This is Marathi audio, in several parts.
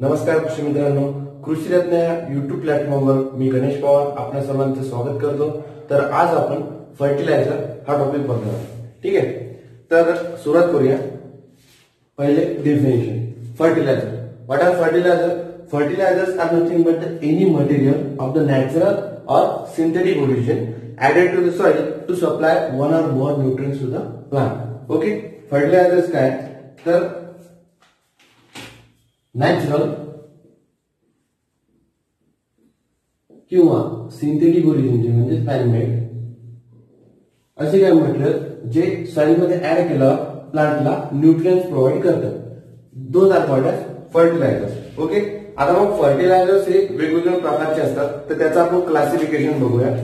नमस्कार कृषी मित्रांनो, कृषी रत्न या युट्यूब प्लॅटफॉर्मवर मी गणेश पवार आपल्या सर्वांचे स्वागत करतो। तर आज आपण फर्टिलायझर हा टॉपिक बघणार आहोत। ठीक आहे, तर सुरुवात करूया। पहिले definition, fertilizer. What are fertilizer? Fertilizers are nothing but any material of the natural or synthetic origin added to the soil to supply one or more nutrients to the plant. Okay, fertilizers काय तर नॅचरल किंवा सिंथेटिक ओरिजिनचे म्हणजे मॅनमेड असे काही मटेरियल जे सॉइल मध्ये ऍड केलं प्लांटला न्यूट्रिएंट्स प्रोव्हाइड करतात, those are called as fertilizers. Okay, आता मग फर्टिलायझर्स हे वेगवेगळ्या प्रकारचे असतात, तर त्याचं आपण क्लासिफिकेशन बघूया।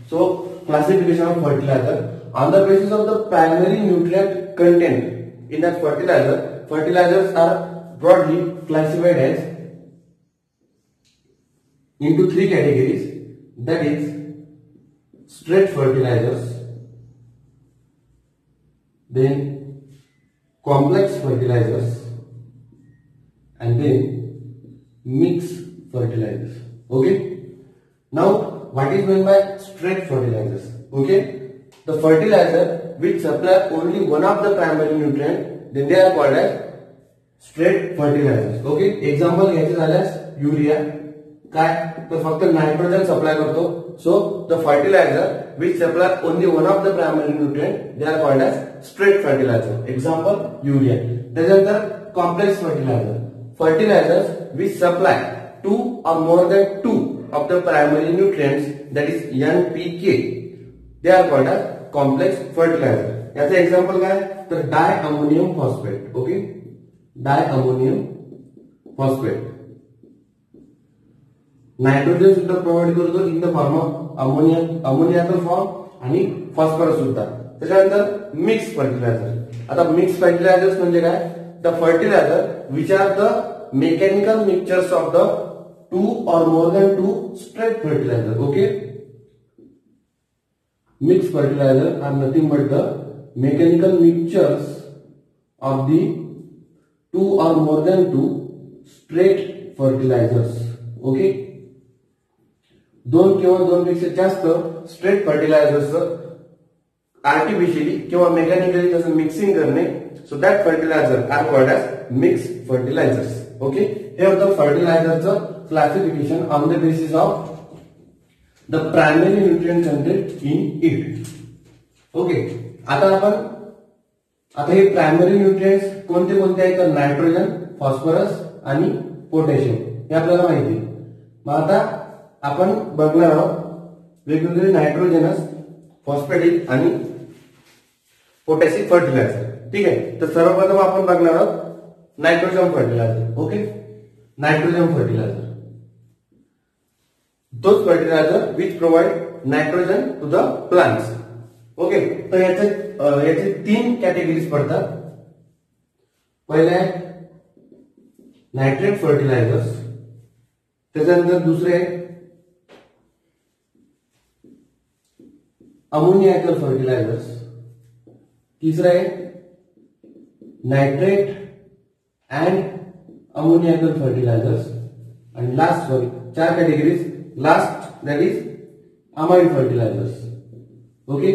So classification of fertilizer on the basis of the primary nutrient content in that fertilizer, fertilizers are broadly classified as into three categories, that is straight fertilizers, then complex fertilizers, and then mixed fertilizers. Okay, now what is meant by straight fertilizers? Okay, the fertilizer which supply only one of the primary nutrient, then they are called as straight fertilizers. Okay, example घ्यायचे झाल्यास युरिया काय तर फक्त नायट्रोजन सप्लाय करतो, so the fertilizer which supply only one of the primary nutrient they are called as straight fertilizer, example urea. त्याच्यानंतर complex fertilizer, fertilizers which supply two or more than two of the primary nutrients, that is NPK, they are called as complex fertilizer. याचं एक्झाम्पल काय तर di ammonium phosphate. Okay, di ammonium phosphate nitrogen सुद्धा प्रोव्हाइड करतो इन द फॉर्म ऑफ अमोनियाचा फॉर्म आणि फॉस्फरस सुद्धा। त्याच्यानंतर मिक्स फर्टिलायझर। आता मिक्स फर्टिलायझर्स म्हणजे काय, the fertilizer which are the mechanical mixtures of the two or more than two straight fertilizer. Okay, mix fertilizer are nothing but the mechanical mixtures of the two or more than two straight fertilizers. Okay, दोन किंवा दोन पेक्षा जास्त स्ट्रेट फर्टिलायझर्स आर्टिफिशियली किंवा मेकॅनिकली त्याचं मिक्सिंग करणे, so that fertilizer are called as mix fertilizers. Okay, हे होतं फर्टिलायझरचं classification on the basis of the primary nutrient content in it. Okay, आता हे प्रायमरी न्यूट्रिएंट्स कोणते कोणते आहेत तर नायट्रोजन, फॉस्फरस आणि पोटॅशियम हे आपल्याला माहिती आहे। मग आता आपण बघणार आहोत वेगवेगळे नायट्रोजनस, फॉस्फेटिक आणि पोटॅशियम फर्टिलायझर। ठीक आहे, तर सर्वप्रथम आपण बघणार आहोत nitrogen fertilizer. Okay, nitrogen fertilizer those fertilizer which provide nitrogen to the plants. Okay, तर याचे तीन कॅटेगरीज पडतात। पहिले आहे नायट्रेट फर्टिलायझर्स, त्याच्यानंतर दुसरे अमोनियाकल फर्टिलायझर्स, तिसरे आहे नायट्रेट अँड अमोनियाकल फर्टिलायझर्स, आणि लास्ट चार categories, last that is amide fertilizers. Okay,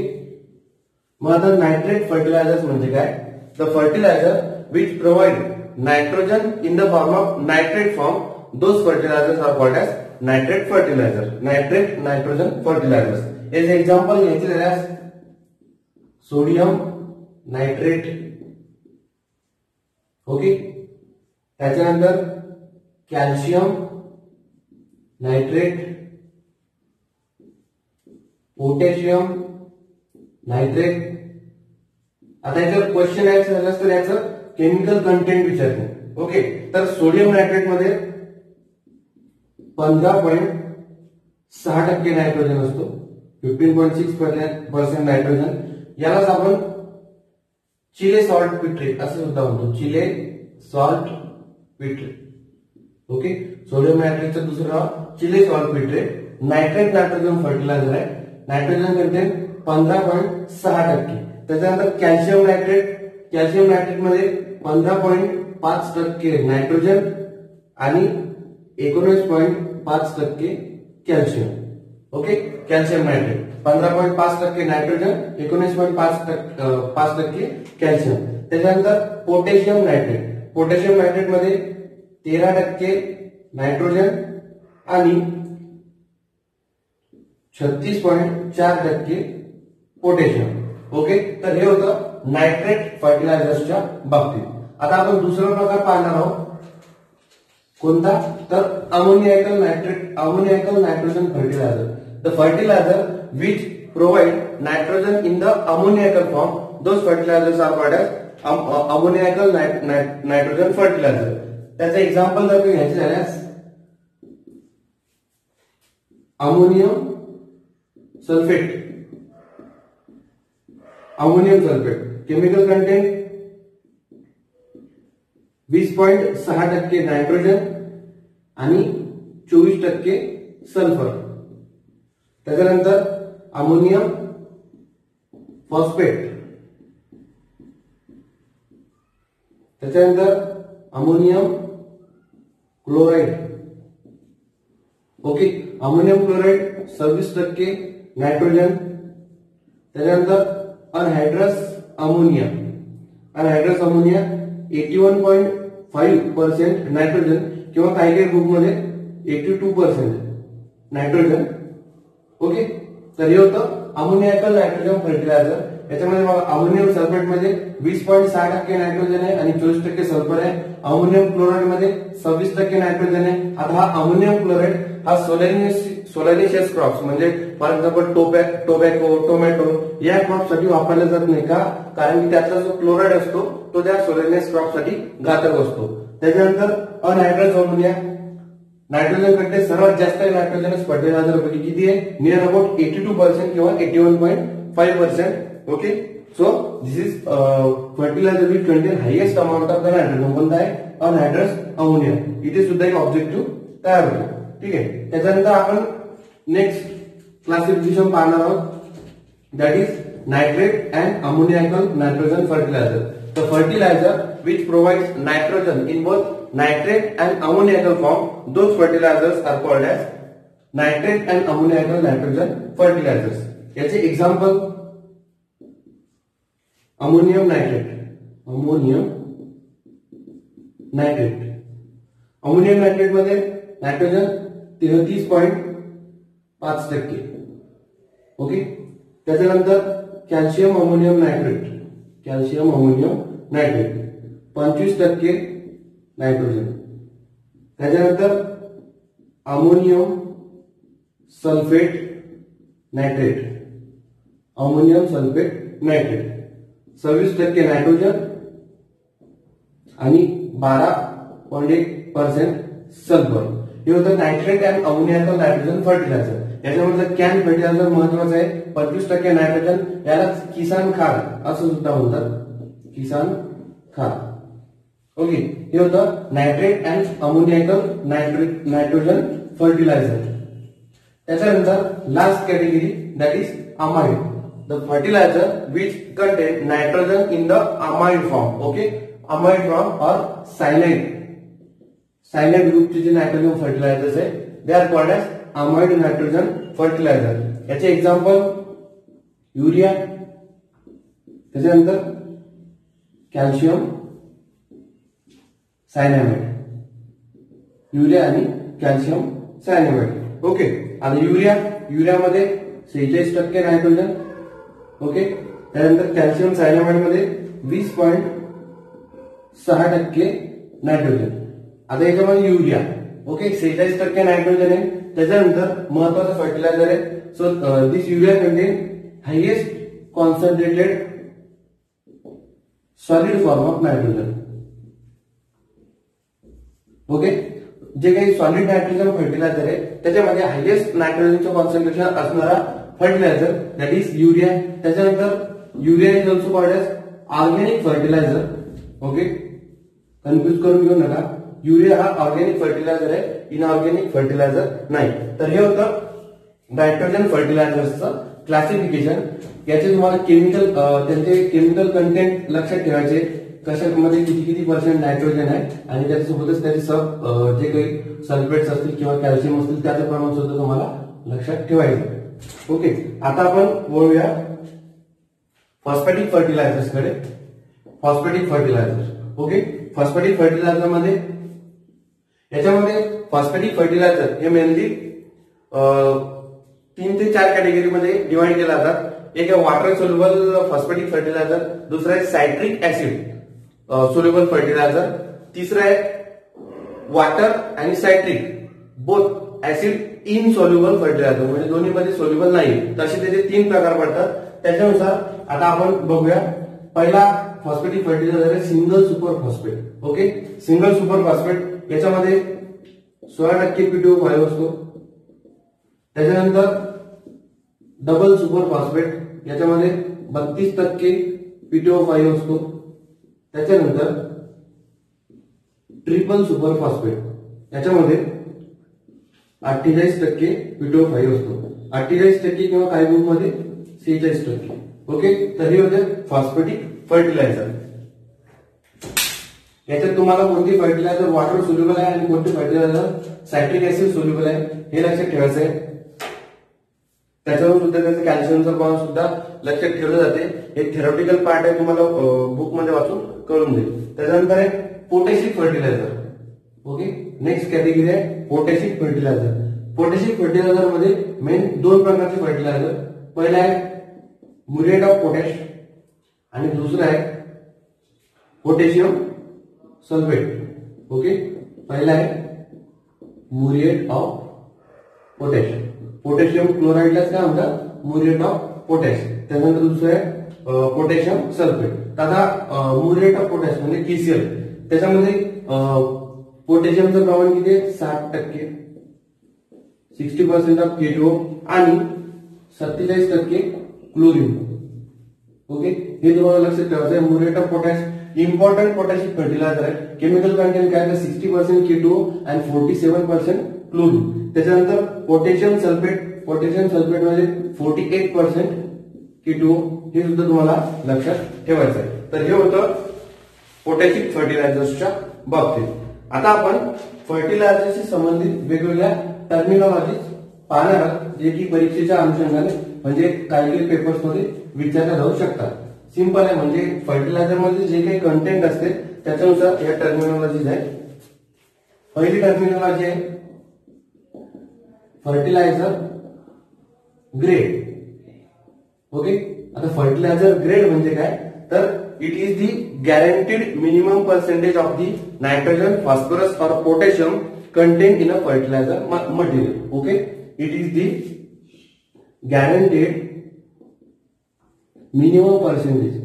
मग आता नायट्रेट फर्टिलायझर्स म्हणजे काय, the fertilizer which provide nitrogen in the form of nitrate form, those fertilizers are called as nitrate fertilizer, nitrate nitrogen fertilizers. As example घ्यायचे झाल्यास सोडियम नायट्रेट। ओके, त्याच्यानंतर कॅल्शियम नायट्रेट, पोटॅशियम नायट्रेट। आता याच्यावर क्वेश्चन यायचं झालं तर याचं केमिकल कंटेंट विचारते। ओके, तर सोडियम नायट्रेट मध्ये 15.6% नायट्रोजन असतो, 15.6% नायट्रोजन। यालाच आपण चिले सॉल्ट पिट्रेट असं सुद्धा म्हणतो, चिले सॉल्ट पिट्रेट। ओके, सोडियम नायट्रेटचं दुसरं नाव चिले सॉल्ट पिट्रेट। नायट्रेट नायट्रोजन फर्टिलायझर आहे, नायट्रोजन कंटेंट 15.6%। त्याच्यानंतर कॅल्शियम नायट्रेट, कॅल्शियम नायट्रेट मध्ये 15.5% नायट्रोजन आणि 19.5% calcium. Okay, calcium nitrate. 15.5% nitrogen, 19.5% calcium. त्याच्यानंतर पोटॅशियम नायट्रेट. पोटॅशियम नायट्रेट मध्ये 13% नायट्रोजन आणि 36.4% पोटॅशियम. ओके, तर हे होतं नायट्रेट फर्टिलायझर्सच्या बाबतीत. आता आपण दुसरा प्रकार पाहणार आहोत. कोणता? तर ammoniacal nitrogen fertilizer. The fertilizer which provide nitrogen in the ammoniacal form, those fertilizers are called as ammoniacal nitrogen fertilizer. त्याचं एक्झाम्पल जर मी घ्यायचे झाल्यास ammonium sulphate. Ammonium sulphate chemical content 20.6% nitrogen आणि 24% सल्फर. त्याच्यानंतर अमोनियम फॉस्फेट. त्याच्यानंतर ammonium chloride. Okay, ammonium chloride 26% nitrogen. त्याच्यानंतर अनहायड्रस अमोनिया. 81.5% नायट्रोजन किंवा काही काही ग्रुपमध्ये 82% नायट्रोजन. ओके, तर हे होतं अमोनियाकल नायट्रोजन फर्टिलायझर. याच्यामध्ये अमोनियम सल्फेट मध्ये 20.6% नायट्रोजन आहे आणि 24% सल्फर आहे. अमोनियम क्लोराइड मध्ये 26% नायट्रोजन आहे. आता हा अमोनियम क्लोराइड हा सोलॅनिशियस क्रॉप्स म्हणजे फॉर एक्झाम्पल टोबॅको, टोमॅटो या क्रॉप साठी वापरला जात नाही का? कारण की त्यातला जो क्लोराइड असतो तो त्या सोलॅनियस क्रॉप साठी घातक असतो. त्याच्यानंतर अनहायड्रस अमोनिया. नायट्रोजन कंटेंट सर्वात जास्त आहे नायट्रोजनस फर्टिलायझर पैकी. किती आहे? नियर अबाउट 82% किंवा 81.5%. Okay, so this is fertilizer which contain highest amount of the nitrogen. कोणता आहे? Anhydrous ammonia. इथे सुद्धा एक ऑब्जेक्टिव्ह तयार होतो. ठीक आहे, त्याच्यानंतर आपण नेक्स्ट क्लासिफिकेशन पाहणार आहोत. That is nitrate and ammoniacal nitrogen fertilizer. The fertilizer which provides nitrogen in both nitrate and ammoniacal form, those fertilizers are called as nitrate and ammoniacal nitrogen fertilizers. याचे example ammonium nitrate. Ammonium nitrate मध्ये नायट्रोजन 33.5%. ओके, त्याच्यानंतर कॅल्शियम अमोनियम नायट्रेट. 25% नायट्रोजन. त्याच्यानंतर अमोनियम सल्फेट नायट्रेट. 26% नायट्रोजन आणि 12.1% सल्फर. हे होतं nitrate and ammoniacal nitrogen fertilizer. याच्यामध्ये कॅन फर्टिलायझर महत्वाचं आहे. 25% नायट्रोजन, याला किसान खाद असं सुद्धा म्हणतात. किसान खाद. ओके, हे होतं nitrate and ammoniacal nitrogen fertilizer. त्याच्यानंतर last category that is amide. The fertilizer which contain nitrogen in the amide form. Okay, amide form or cyanide ग्रुपचे जे नायट्रोजन फर्टिलायझर्स आहे they are called as amide nitrogen fertilizer. याचे एक्झाम्पल युरिया. त्याच्यानंतर कॅल्शियम सायनामाइड. युरिया आणि कॅल्शियम सायनामाइड. ओके, आता युरियामध्ये 46% नायट्रोजन. ओके, त्यानंतर कॅल्शियम सायनामाइड मध्ये 20.6% नायट्रोजन. आता याच्यामध्ये युरिया. ओके, 46% नायट्रोजन आहे. त्याच्यानंतर महत्वाचं फर्टिलायझर आहे. So this urea contain highest concentrated solid form of nitrogen. Okay, जे काही सॉलिड नायट्रोजन फर्टिलायझर आहे त्याच्यामध्ये हायेस्ट नायट्रोजनचं कॉन्सन्ट्रेशन असणारा फर्टिलायझर दॅट इज युरिया. त्याच्यानंतर urea is also called as organic fertilizer. Okay, confuse करून घेऊ नका. युरिया हा ऑर्गॅनिक फर्टिलायझर आहे, इनऑर्गॅनिक फर्टिलायझर नाही. तर हे होतं नायट्रोजन फर्टिलायझर्सचं क्लासिफिकेशन. याचे तुम्हाला त्यांचे केमिकल कंटेंट लक्षात ठेवायचे. कशामध्ये किती किती पर्सेंट नायट्रोजन आहे आणि त्याच्यासोबतच त्याचे जे काही सल्फेट्स असतील किंवा कॅल्शियम असतील त्याचं प्रमाण सुद्धा तुम्हाला लक्षात ठेवायचं. ओके, आता आपण वळूया फॉस्फॅटिक फर्टिलायझर्स कडे. Phosphatic fertilizer. Okay, phosphatic fertilizer मध्ये याच्यामध्ये फॉस्फॅटिक फर्टिलायझर हे मेनली 3 ते 4 कॅटेगरीमध्ये डिवाइड केला जातात. एक आहे वॉटर सोल्युबल फॉस्फॅटिक फर्टिलायझर, दुसरा आहे सायट्रिक ऍसिड सोल्युबल फर्टिलायझर, तिसरा आहे वॉटर आणि citric both acid in soluble fertilizer, म्हणजे दोन्हीमध्ये सोल्युबल नाही. तसे त्याचे 3 प्रकार पडतात. त्याच्यानुसार आता आपण बघूया. पहिला फॉस्फॅटिक फर्टिलायझर आहे single super phosphate. Okay, single super phosphate याच्यामध्ये 16% P2O5 असतो. त्याच्यानंतर डबल सुपर फॉस्फेट याच्यामध्ये 32% P2O5 असतो. त्याच्यानंतर ट्रिपल सुपर फॉस्फेट याच्यामध्ये 48% P2O5 असतो. 48% किंवा काही ग्रुप मध्ये 46%. ओके, तर हे होते फॉस्फॅटिक फर्टिलायझर. याच्यात तुम्हाला कोणती फर्टिलायझर वॉटर सोल्युबल आहे आणि कोणती फर्टिलायझर सायट्रिक ऍसिड सोल्युबल आहे हे लक्षात ठेवायचं आहे. त्याच्यावर सुद्धा त्याचं कॅल्शियमचं प्रमाण सुद्धा लक्षात ठेवलं जाते. हे थेरॉटिकल पार्ट आहे, तुम्हाला बुक मध्ये वाचून कळून देईल. त्याच्यानंतर आहे पोटॅशिक फर्टिलायझर. ओके, नेक्स्ट कॅटेगरी आहे पोटॅशिक फर्टिलायझर. पोटॅशिक फर्टिलायझर मध्ये मेन 2 प्रकारचे फर्टिलायझर. पहिला आहे म्युरेट ऑफ पोटॅश आणि दुसरा आहे पोटॅशियम सल्फेट. ओके, पहिला आहे म्युरेट ऑफ पोटॅश, पोटॅशियम क्लोराईडलाच काय म्हणतात म्युरेट ऑफ पोटॅश. त्यानंतर दुसरं आहे पोटॅशियम सल्फेट. आता म्युरेट ऑफ पोटॅश म्हणजे KCl, त्याच्यामध्ये पोटॅशियमचं प्रमाण किती आहे 60%, 60% ऑफ K2O आणि 47% क्लोरीन. ओके, हे तुम्हाला लक्षात ठेवायचं आहे. Muriate of potash important potassic fertilizer आहे. केमिकल कंटेंट काय तर 60% K2O आणि 47% क्लोरीन. त्याच्यानंतर पोटॅशियम सल्फेट, पोटॅशियम सल्फेट मध्ये 48% K2O, हे सुद्धा तुम्हाला लक्षात ठेवायचं आहे. तर हे होतं पोटॅशिक फर्टिलायझर्सच्या बाबतीत. आता आपण फर्टिलायझरशी संबंधित वेगवेगळ्या टर्मिनॉलॉजी पाहणार आहोत, जे की परीक्षेच्या अनुषंगाने म्हणजे काही पेपर्स मध्ये विचारल्या जाऊ शकतात. सिंपल आहे, म्हणजे फर्टिलायझर मध्ये जे काही कंटेंट असते त्याच्यानुसार या टर्मिनॉलॉजीज आहे. पहिली टर्मिनॉलॉजी आहे फर्टिलायझर ग्रेड. ओके, आता फर्टिलायझर ग्रेड म्हणजे काय तर it is the guaranteed minimum percentage of the nitrogen, phosphorus or potassium content in a fertilizer material. Okay, it is the guaranteed minimum percentage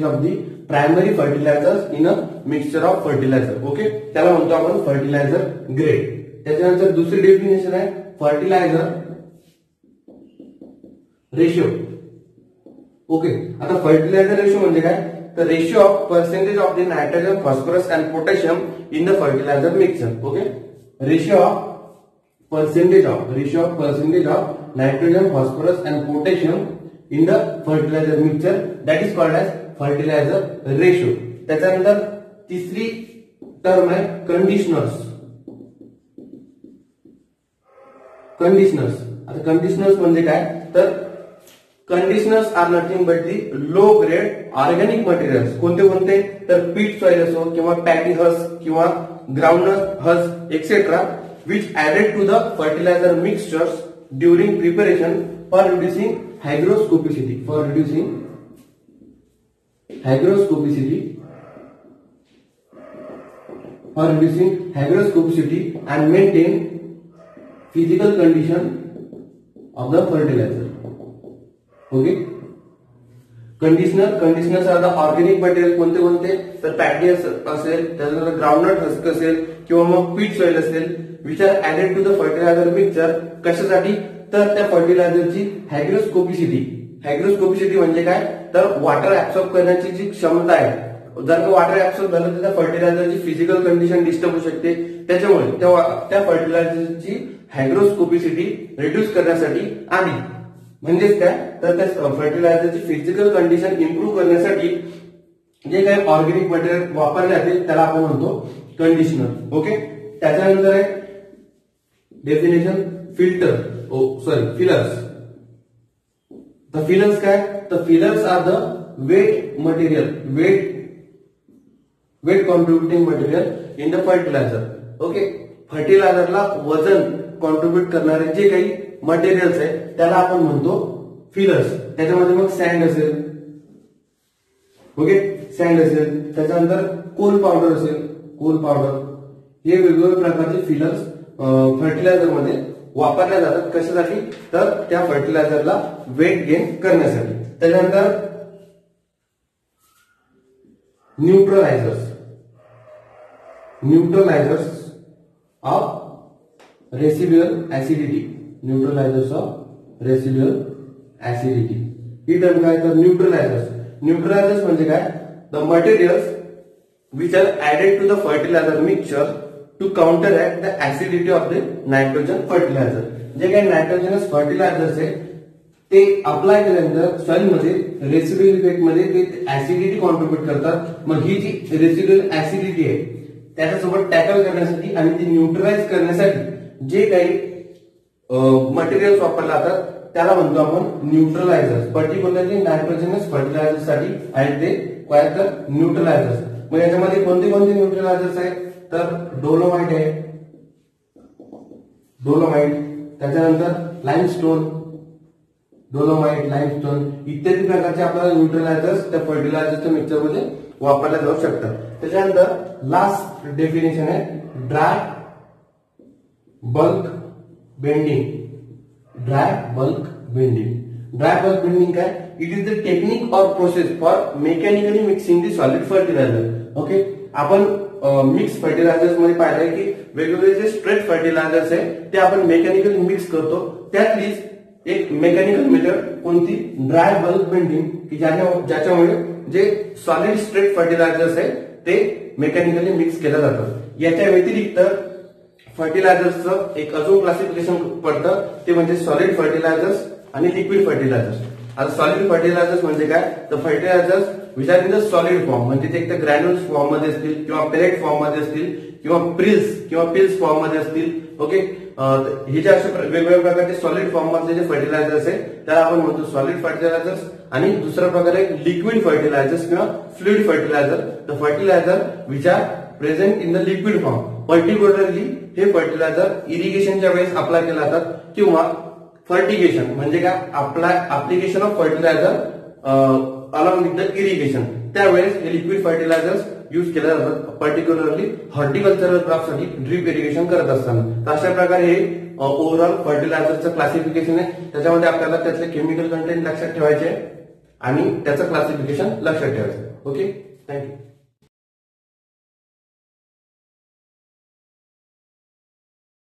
of the primary fertilizers in a mixture of fertilizer. Okay, त्याला म्हणतो आपण फर्टिलायझर ग्रेड. त्याच्यानंतर दुसरी डेफिनेशन आहे फर्टिलायझर रेशिओ. ओके, आता फर्टिलायझर रेशिओ म्हणजे काय तर ratio of percentage of the nitrogen, phosphorus and potassium in the fertilizer mixture. Okay, ratio of percentage of nitrogen, phosphorus and potassium in the fertilizer mixture, that is called as fertilizer ratio. त्याच्यानंतर तिसरी टर्म आहे कंडिशनर्स. आता कंडिशनर्स म्हणजे काय तर conditioners are nothing but the low grade organic materials. कोणते कोणते तर पीट सॉइल असो किंवा पॅडी हस किंवा groundnut husk etcetera which added to the fertilizer mixtures during preparation for reducing hygroscopicity and maintain physical condition of the fertilizer. Okay, conditioners are the organic material. कोणते कोणते तर पॅडी असेल, त्याच्यानंतर ग्राउंडनट हस्क असेल किंवा मग पीट सॉइल असेल, which are added to the fertilizer mixture. कशासाठी तर त्या फर्टिलायझरची हायग्रोस्कोपिसिटी म्हणजे काय तर वॉटर ऍब्सॉर्ब करण्याची जी क्षमता आहे, जर का वॉटर ऍब्सॉर्ब झालं तर त्या फर्टिलायझरची फिजिकल कंडिशन डिस्टर्ब होऊ शकते. त्याच्यामुळे त्या फर्टिलायझरची हायग्रोस्कोपिसिटी रिड्यूस करण्यासाठी आणि म्हणजेच काय तर त्या फर्टिलायझरची फिजिकल कंडिशन इम्प्रूव्ह करण्यासाठी जे काही ऑर्गॅनिक मटेरियल वापरले जाते त्याला आपण म्हणतो कंडिशनर. ओके, त्याच्यानंतर आहे डेफिनेशन फिलर्स. द फिलर्स काय, the fillers are the weight material, weight contributing material in the fertilizer. Okay, फर्टिलायझरला वजन कॉन्ट्रीब्युट करणारे जे काही मटेरियल्स आहे त्याला आपण म्हणतो फिलर्स. त्याच्यामध्ये मग सँड असेल, ओके, सँड असेल, त्याच्यानंतर कोल पावडर असेल, कोल पावडर, हे वेगवेगळ्या प्रकारचे फिलर्स फर्टिलायझर मध्ये वापरल्या जातात. कशासाठी, तर त्या फर्टिलायझरला वेट गेन करण्यासाठी. त्याच्यानंतर neutralizers of residual acidity, neutralizers of residual acidity. ही टर्म काय, तर न्यूट्रलायझर्स म्हणजे काय, the materials which are added to the fertilizer mixture to counteract the acidity of the nitrogen fertilizer. जे काही नायट्रोजनस फर्टिलायझर्स आहे ते अप्लाय केल्यानंतर सॉइल मध्ये रेसिड्युअल इफेक्ट मध्ये ते ऍसिडिटी कॉन्ट्रीब्युट करतात. मग ही जी रेसिड्युअल ऍसिडिटी आहे त्याच्यासोबत टॅकल करण्यासाठी आणि ती न्यूट्रलाइज करण्यासाठी जे काही मटेरियल्स वापरले जातात त्याला म्हणतो आपण न्यूट्रलायझर्स. पर्टिक्युलरली नायट्रोजनस फर्टिलायझर साठी आहेत ते काय, तर न्यूट्रलायझर्स. मग याच्यामध्ये कोणते कोणते न्यूट्रलायझर्स आहेत, तर डोलोमाइट आहे, त्याच्यानंतर लाइमस्टोन, डोलोमाइट, लाइमस्टोन इत्यादी प्रकारचे आपल्याला न्यूट्रलायझर्स त्या फर्टिलायझरच्या मिक्सचर मध्ये वापरल्या जाऊ शकतात. त्याच्यानंतर लास्ट डेफिनेशन आहे dry bulk blending. Dry bulk blending काय, it is the technique or process for mechanically mixing the solid fertilizer. Okay, आपण मिक्स फर्टिलायझर्स मध्ये पाहिलंय की वेगवेगळे जे स्ट्रेट फर्टिलायझर्स आहे ते आपण मेकॅनिकली मिक्स करतो. त्यातलीच एक मेकॅनिकल मेथड कोणती, ड्राय बल्क बेंडिंग, की ज्याच्यामुळे जे सॉलिड स्ट्रेट फर्टिलायझर्स आहे ते मेकॅनिकली मिक्स केलं जातं. याच्या व्यतिरिक्त फर्टिलायझर्सचं एक अजून क्लासिफिकेशन पडतं, ते म्हणजे सॉलिड फर्टिलायझर्स आणि लिक्विड फर्टिलायझर्स. आता सॉलिड फर्टिलायझर्स म्हणजे काय, तर fertilizers which are in the solid form, म्हणजे ते एक तर ग्रॅन्युल्स फॉर्म मध्ये असतील किंवा पेलेट फॉर्म मध्ये असतील किंवा पिल्स फॉर्म मध्ये असतील. ओके, हे जे असे वेगवेगळ्या प्रकारचे सॉलिड फॉर्म मधले जे फर्टिलायझर्स आहे त्याला आपण म्हणतो सॉलिड फर्टिलायझर्स. आणि दुसरा प्रकार आहे लिक्विड फर्टिलायझर्स किंवा fluid fertilizer, the fertilizer which are present in the liquid form. Particularly हे फर्टिलायझर इरिगेशनच्या वेळेस अप्लाय केले जातात किंवा फर्टिगेशन म्हणजे काय, application of fertilizer along with the irrigation, त्यावेळेस हे लिक्विड फर्टिलायझर्स यूज केल्या जातात. पर्टिक्युलरली हॉर्टिकल्चरल क्रॉपसाठी ड्रीप इरिगेशन करत असताना. तर अशा प्रकारे हे ओव्हरऑल फर्टिलायझरचं क्लासिफिकेशन आहे. त्याच्यामध्ये आपल्याला त्यातले केमिकल कंटेंट लक्षात ठेवायचे आणि त्याचं क्लासिफिकेशन लक्षात ठेवायचं. Okay, thank you.